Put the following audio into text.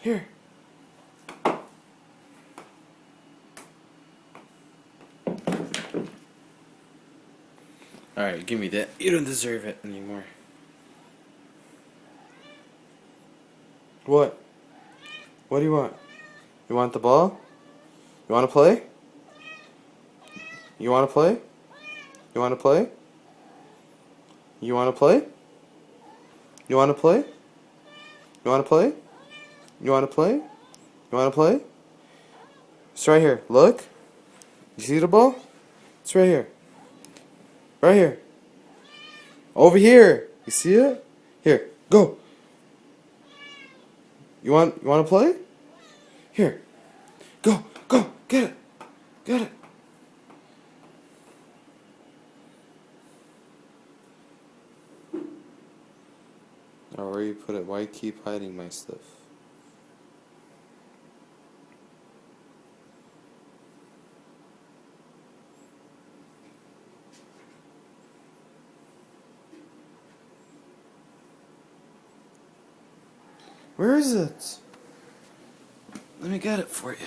Here. Alright, give me that. You don't deserve it anymore. What? What do you want? You want the ball? You want to play? You want to play? You want to play? You want to play? You want to play? You want to play? You want to play? You want to play? It's right here. Look. You see the ball? It's right here. Right here. Over here. You see it? Here. Go. You want to play? Here. Go. Go. Get it. Get it. Oh, where you put it? Why you keep hiding my stuff? Where is it? Let me get it for you.